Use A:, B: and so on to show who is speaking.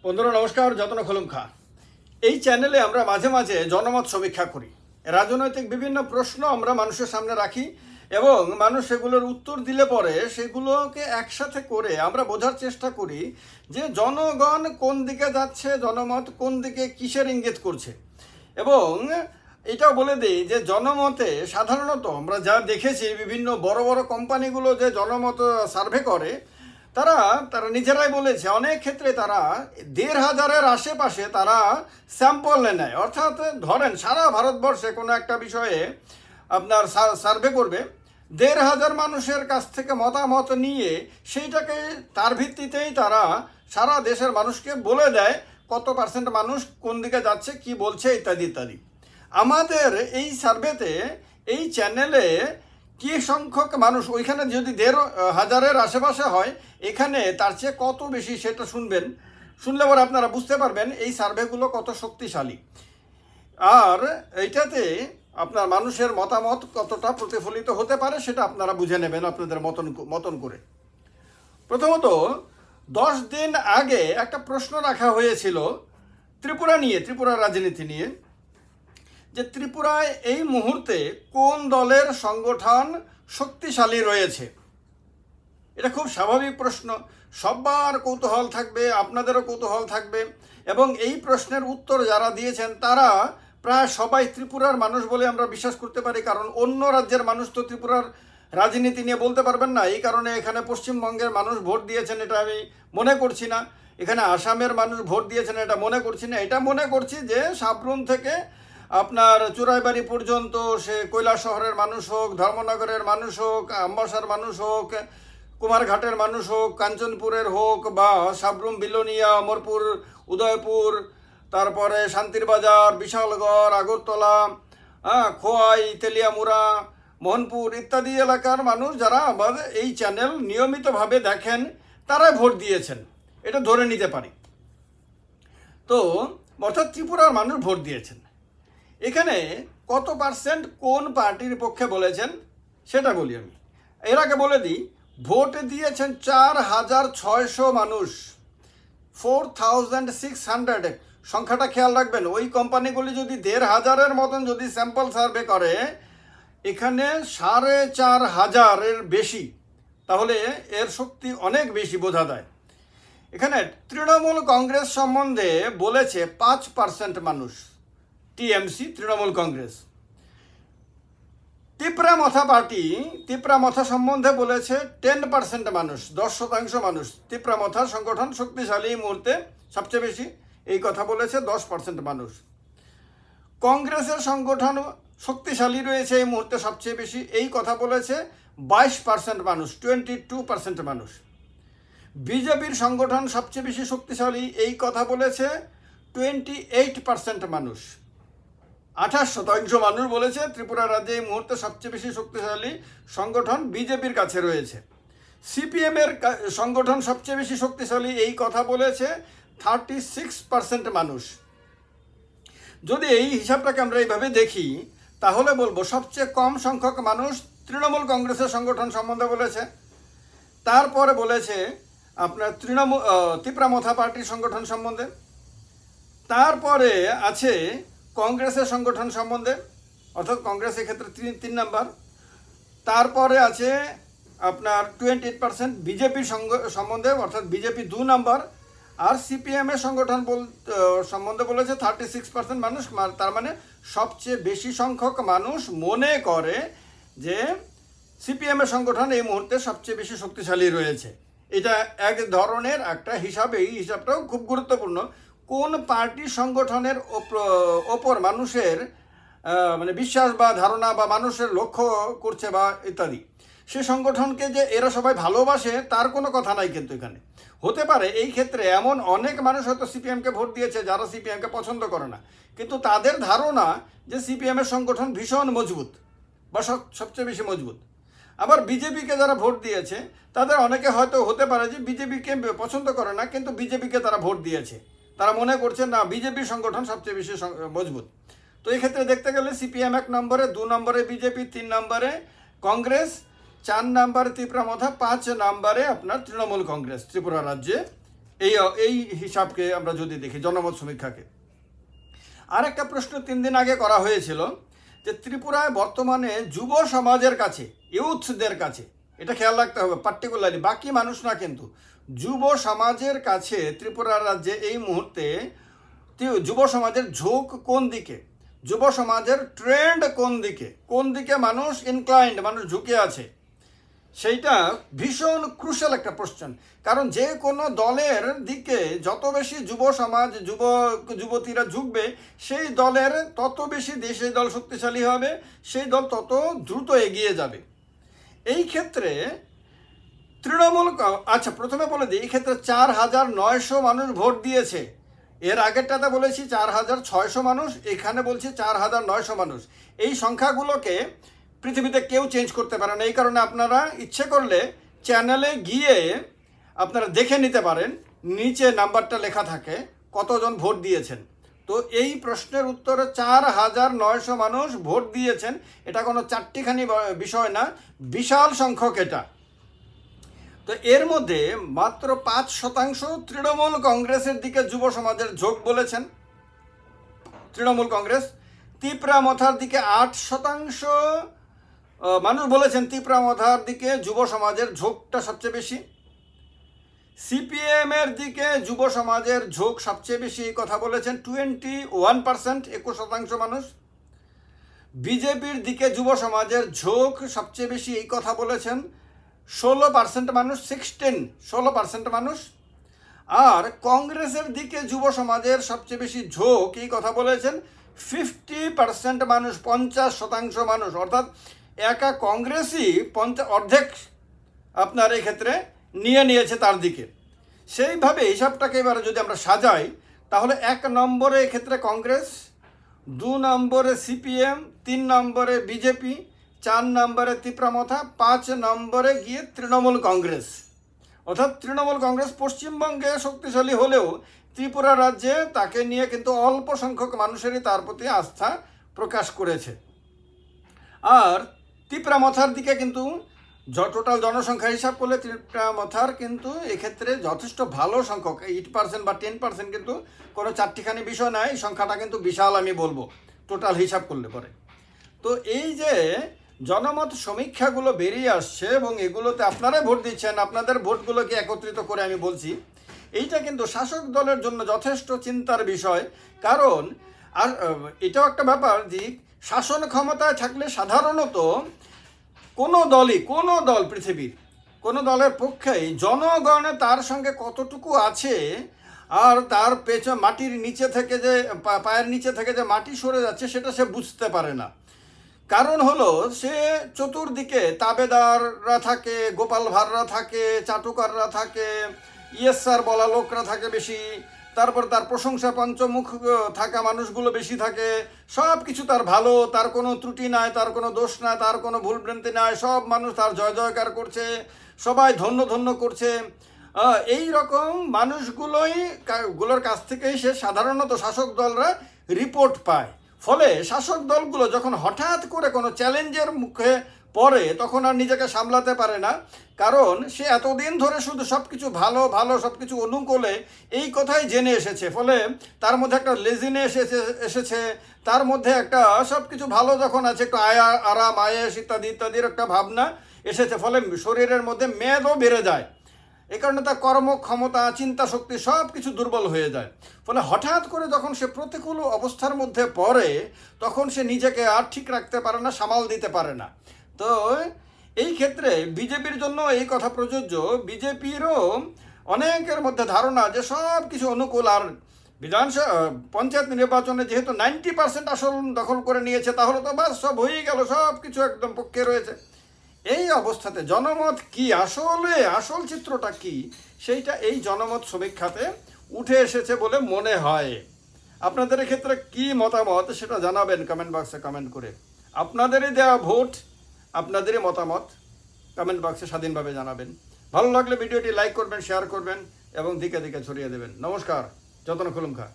A: বন্ধুরা নমস্কার, যতন খলুম খা। এই চ্যানেলে আমরা মাঝে মাঝে জনমত সমীক্ষা করি। রাজনৈতিক বিভিন্ন প্রশ্ন আমরা মানুষের সামনে রাখি এবং মানুষ সেগুলোর উত্তর দিলে পরে সেগুলোকে একসাথে করে আমরা বোঝার চেষ্টা করি যে জনগণ কোন দিকে যাচ্ছে, জনমত কোন দিকে কিসের ইঙ্গিত করছে। এবং এটাও বলে দিই যে জনমতে সাধারণত আমরা যা দেখেছি বিভিন্ন বড় বড় কোম্পানিগুলো যে জনমত সার্ভে করে তারা নিজেরাই বলেছে অনেক ক্ষেত্রে তারা ১,৫০০-এর আশেপাশে তারা স্যাম্পল নেয়। অর্থাৎ ধরেন সারা ভারতবর্ষে কোনো একটা বিষয়ে আপনার সার্ভে করবে, ১,৫০০ মানুষের কাছ থেকে মতামত নিয়ে সেইটাকে তার ভিত্তিতেই তারা সারা দেশের মানুষকে বলে দেয় কত পার্সেন্ট মানুষ কোন দিকে যাচ্ছে, কি বলছে ইত্যাদি ইত্যাদি। আমাদের এই সার্ভেতে এই চ্যানেলে কি সংখ্যক মানুষ, ওইখানে যদি ১,৫০০-এর আশেপাশে হয়, এখানে তার চেয়ে কত বেশি সেটা শুনলে পরে আপনারা বুঝতে পারবেন এই সার্ভেগুলো কত শক্তিশালী। আর এইটাতে আপনার মানুষের মতামত কতটা প্রতিফলিত হতে পারে সেটা আপনারা বুঝে নেবেন আপনাদের মতন করে। প্রথমত 10 দিন আগে একটা প্রশ্ন রাখা হয়েছিল ত্রিপুরা রাজনীতি নিয়ে, যে ত্রিপুরায় এই মুহূর্তে কোন দলের সংগঠন শক্তিশালী রয়েছে। এটা খুব স্বাভাবিক প্রশ্ন, সবার কৌতূহল থাকবে, আপনাদেরও কৌতূহল থাকবে। এবং এই প্রশ্নের উত্তর যারা দিয়েছেন তারা প্রায় সবাই ত্রিপুরার মানুষ বলে আমরা বিশ্বাস করতে পারি, কারণ অন্য রাজ্যের মানুষ তো ত্রিপুরার রাজনীতি নিয়ে বলতে পারবেন না। এই কারণে এখানে পশ্চিমবঙ্গের মানুষ ভোট দিয়েছেন এটা আমি মনে করছি না, এখানে আসামের মানুষ ভোট দিয়েছেন এটা মনে করছি না। এটা মনে করছি যে সাবরুম থেকে আপনার চুরাইবাড়ি পর্যন্ত, সে কৈলাসহরের মানুষ হোক, ধর্মনগরের মানুষ হোক, আম্বাসার মানুষ হোক, কুমারঘাটের মানুষ হোক, কাঞ্চনপুরের হোক, বা সাবরুম, বিলোনিয়া, অমরপুর, উদয়পুর, তারপরে শান্তির বাজার, বিশালগড়, আগরতলা, খোয়াই, তেলিয়ামুড়া, মোহনপুর ইত্যাদি এলাকার মানুষ যারা আমাদের এই চ্যানেল নিয়মিতভাবে দেখেন তারাই ভোট দিয়েছেন, এটা ধরে নিতে পারি। তো অর্থাৎ ত্রিপুরার মানুষ ভোট দিয়েছেন। এখানে কত পার্সেন্ট কোন পার্টির পক্ষে বলেছেন সেটা বলি আমি। এর আগে বলে দিই, ভোট দিয়েছেন ৪,৬০০ মানুষ, 4,600। সংখ্যাটা খেয়াল রাখবেন। ওই কোম্পানিগুলি যদি ১,৫০০-এর মতন যদি স্যাম্পল সার্ভে করে, এখানে ৪,৫০০-এর বেশি, তাহলে এর শক্তি অনেক বেশি বোঝা যায়। এখানে তৃণমূল কংগ্রেস সম্বন্ধে বলেছে ৫% মানুষ, টিএমসি, তৃণমূল কংগ্রেস। তিপ্রামথা সম্বন্ধে বলেছে 10% মানুষ, 10% মানুষ। তিপ্রামথা সংগঠন শক্তিশালী এই মুহূর্তে সবচেয়ে বেশি, এই কথা বলেছে 10% মানুষ। কংগ্রেসের সংগঠন শক্তিশালী রয়েছে এই মুহূর্তে সবচেয়ে বেশি, এই কথা বলেছে 22% মানুষ, 22% মানুষ। বিজেপির সংগঠন সবচেয়ে বেশি শক্তিশালী, এই কথা বলেছে 28% মানুষ। 28% মানুষ বলেছে ত্রিপুরা রাজ্যে এই মুহূর্তে সবচেয়ে বেশি শক্তিশালী সংগঠন বিজেপির কাছে রয়েছে। সিপিএমের সংগঠন সবচেয়ে বেশি শক্তিশালী, এই কথা বলেছে 36% মানুষ। যদি এই হিসাবটাকে আমরা এইভাবে দেখি তাহলে বলবো সবচেয়ে কম সংখ্যক মানুষ তৃণমূল কংগ্রেসের সংগঠন সম্বন্ধে বলেছে। তারপরে বলেছে আপনার তিপ্রামথা পার্টির সংগঠন সম্বন্ধে। তারপরে আছে কংগ্রেসের সংগঠন সম্বন্ধে, অর্থাৎ কংগ্রেসের ক্ষেত্রে 3 নাম্বার। তারপরে আছে আপনার 28% বিজেপির সম্বন্ধে, অর্থাৎ বিজেপি 2 নাম্বার। আর সিপিএমের সংগঠন সম্বন্ধে বলেছে 36% মানুষ। তার মানে সবচেয়ে বেশি সংখ্যক মানুষ মনে করে যে সিপিএমের সংগঠন এই মুহূর্তে সবচেয়ে বেশি শক্তিশালী রয়েছে। এটা এক ধরনের একটা হিসাব, এই হিসাবটাও খুব গুরুত্বপূর্ণ। কোন পার্টি সংগঠনের ওপর মানুষের মানে বিশ্বাস বা ধারণা বা মানুষের লক্ষ্য করছে বা ইত্যাদি, সে সংগঠনকে যে এরা সবাই ভালোবাসে তার কোনো কথা নাই। কিন্তু এখানে হতে পারে এই ক্ষেত্রে এমন অনেক মানুষ হয়তো সিপিএমকে ভোট দিয়েছে যারা সিপিএমকে পছন্দ করে না, কিন্তু তাদের ধারণা যে সিপিএমের সংগঠন ভীষণ মজবুত বা সবচেয়ে বেশি মজবুত। আবার বিজেপিকে যারা ভোট দিয়েছে তাদের অনেকে হয়তো হতে পারে যে বিজেপিকে পছন্দ করে না, কিন্তু বিজেপিকে তারা ভোট দিয়েছে, তারা মনে করছে না বিজেপির সংগঠন সবচেয়ে বেশি মজবুত। তো এই ক্ষেত্রে দেখতে গেলে সিপিএম 1 নম্বরে, 2 নম্বরে বিজেপি, 3 নম্বরে কংগ্রেস, 4 নম্বরে তিপ্রামথা, 5 নম্বরে আপনার তৃণমূল কংগ্রেস ত্রিপুরা রাজ্যে এই এই হিসাবকে আমরা যদি দেখি, জনমত সমীক্ষাকে। আর একটা প্রশ্ন 3 দিন আগে করা হয়েছিল যে ত্রিপুরায় বর্তমানে যুব সমাজের কাছে, ইউথদের কাছে, এটা খেয়াল রাখতে হবে, পার্টিকুলারলি বাকি মানুষ না, কিন্তু যুব সমাজের কাছে ত্রিপুরা রাজ্যে এই মুহূর্তে যুব সমাজের ঝোঁক কোন দিকে, যুব সমাজের ট্রেন্ড কোন দিকে মানুষ ইনক্লাইন্ড, মানুষ ঝুঁকে আছে, সেইটা ভীষণ ক্রুশাল একটা প্রশ্ন। কারণ যে কোনো দলের দিকে যত বেশি যুব সমাজ, যুবতীরা ঝুঁকবে, সেই দলের তত বেশি সেই দল শক্তিশালী হবে, সেই দল তত দ্রুত এগিয়ে যাবে। এই ক্ষেত্রে তৃণমূল, আচ্ছা প্রথমে বলে দিই, এই ক্ষেত্রে 4,900 মানুষ ভোট দিয়েছে। এর আগেরটাতে বলেছি 4,600 মানুষ, এখানে বলছি 4,900 মানুষ। এই সংখ্যাগুলোকে পৃথিবীতে কেউ চেঞ্জ করতে পারে না। এই কারণে আপনারা ইচ্ছে করলে চ্যানেলে গিয়ে আপনারা দেখে নিতে পারেন, নিচে নাম্বারটা লেখা থাকে কতজন ভোট দিয়েছেন। তো এই প্রশ্নের উত্তরে 4,900 মানুষ ভোট দিয়েছেন। এটা কোনো চারটিখানি বিষয় না, বিশাল সংখ্যক এটা। তো এর মধ্যে মাত্র 5% তৃণমূল কংগ্রেসের দিকে যুব সমাজের ঝোঁক বলেছেন। তৃণমূল কংগ্রেস। তিপ্রামথার দিকে 8% মানুষ বলেছেন তিপ্রামথার দিকে যুব সমাজের ঝোঁকটা সবচেয়ে বেশি। সিপিএমের দিকে যুব সমাজের ঝোঁক সবচেয়ে বেশি, এই কথা বলেছেন 21%, 21% মানুষ। বিজেপির দিকে যুব সমাজের ঝোঁক সবচেয়ে বেশি, এই কথা বলেছেন 16% মানুষ, 16% মানুষ। আর কংগ্রেসের দিকে যুব সমাজের সবচেয়ে বেশি ঝোঁক, এই কথা বলেছেন 50% মানুষ, 50% মানুষ। অর্থাৎ একা কংগ্রেসই অর্ধেক আপনার এই ক্ষেত্রে নিয়েছে তার দিকে। সেইভাবে হিসাবটাকে এবারে যদি আমরা সাজাই, তাহলে 1 নম্বরে এক্ষেত্রে কংগ্রেস, 2 নম্বরে সিপিএম, 3 নম্বরে বিজেপি, 4 নম্বরে তিপ্রামথা, 5 নম্বরে গিয়ে তৃণমূল কংগ্রেস। অর্থাৎ তৃণমূল কংগ্রেস পশ্চিমবঙ্গে শক্তিশালী হলেও ত্রিপুরা রাজ্যে তাকে নিয়ে কিন্তু অল্প সংখ্যক মানুষেরই তার প্রতি আস্থা প্রকাশ করেছে। আর তিপ্রামথার দিকে কিন্তু টোটাল জনসংখ্যা হিসাব করলে তিপ্রামথার কিন্তু এক্ষেত্রে যথেষ্ট ভালো সংখ্যক, 8% বা 10% কিন্তু কোনো চারটিখানি বিষয় নয়, এই সংখ্যাটা কিন্তু বিশাল আমি বলবো টোটাল হিসাব করলে পরে। তো এই যে জনমত সমীক্ষাগুলো বেরিয়ে আসছে এবং এগুলোতে আপনারাই ভোট দিচ্ছেন, আপনাদের ভোটগুলোকে একত্রিত করে আমি বলছি, এইটা কিন্তু শাসক দলের জন্য যথেষ্ট চিন্তার বিষয়। কারণ আর এটাও একটা ব্যাপার যে শাসন ক্ষমতায় থাকলে সাধারণত কোনো দল পৃথিবীর কোনো দলের পক্ষেই জনগণ তার সঙ্গে কতটুকু আছে আর তার মাটির নিচে থেকে যে পায়ের নিচে থেকে যে মাটি সরে যাচ্ছে সেটা সে বুঝতে পারে না। কারণ হলো সে চতুর্দিকে তাবেদাররা থাকে, গোপাল ভাঁড়রা থাকে, চাটুকাররা থাকে, ইয়েস স্যার বলা লোকরা থাকে বেশি, তারপর তার প্রশংসা পঞ্চমুখ থাকা মানুষগুলো বেশি থাকে। সব কিছু তার ভালো, তার কোনো ত্রুটি নাই, তার কোনো দোষ নাই, তার কোনো ভুলভ্রান্তি নাই, সব মানুষ তার জয় জয়কার করছে, সবাই ধন্য করছে। এই রকম মানুষগুলোর কাছ থেকেই সে সাধারণত শাসক দলরা রিপোর্ট পায়। ফলে শাসক দলগুলো যখন হঠাৎ করে কোনো চ্যালেঞ্জের মুখে পড়ে তখন আর নিজেকে সামলাতে পারে না। কারণ সে এতদিন ধরে শুধু সব কিছু ভালো সব কিছু অনুকূলে এই কথাই জেনে এসেছে। ফলে তার মধ্যে একটা লেজিনেস এসেছে, তার মধ্যে একটা সব কিছু ভালো যখন আছে একটু আরাম আয়েস ইত্যাদির একটা ভাবনা এসেছে। ফলে শরীরের মধ্যে মেদও বেড়ে যায়। এই কারণে তার কর্মক্ষমতা, চিন্তা শক্তি সব কিছু দুর্বল হয়ে যায়। ফলে হঠাৎ করে যখন সে প্রতিকূল অবস্থার মধ্যে পড়ে তখন সে নিজেকে আর ঠিক রাখতে পারে না, সামাল দিতে পারে না। তো এই ক্ষেত্রে বিজেপির জন্য এই কথা প্রযোজ্য। বিজেপিরও অনেকের মধ্যে ধারণা যে সব কিছু অনুকূল, আর পঞ্চায়েত নির্বাচনে যেহেতু 90% আসন দখল করে নিয়েছে তাহলে তো বাস সব হয়েই গেল, সব কিছু একদম পক্ষে রয়েছে। এই অবস্থাতে জনমত কি, আসল চিত্রটা কি, সেইটা এই জনমত সমীক্ষাতে উঠে এসেছে বলে মনে হয়। আপনাদের ক্ষেত্রে কি মতামত সেটা জানাবেন কমেন্ট বক্সে কমেন্ট করে। আপনাদেরই দেওয়া ভোট, আপনাদেরই মতামত কমেন্ট বক্সে স্বাধীনভাবে জানাবেন। ভালো লাগলে ভিডিওটি লাইক করবেন, শেয়ার করবেন এবং দিকে দিকে ছড়িয়ে দেবেন। নমস্কার, যতন খুলুমখা।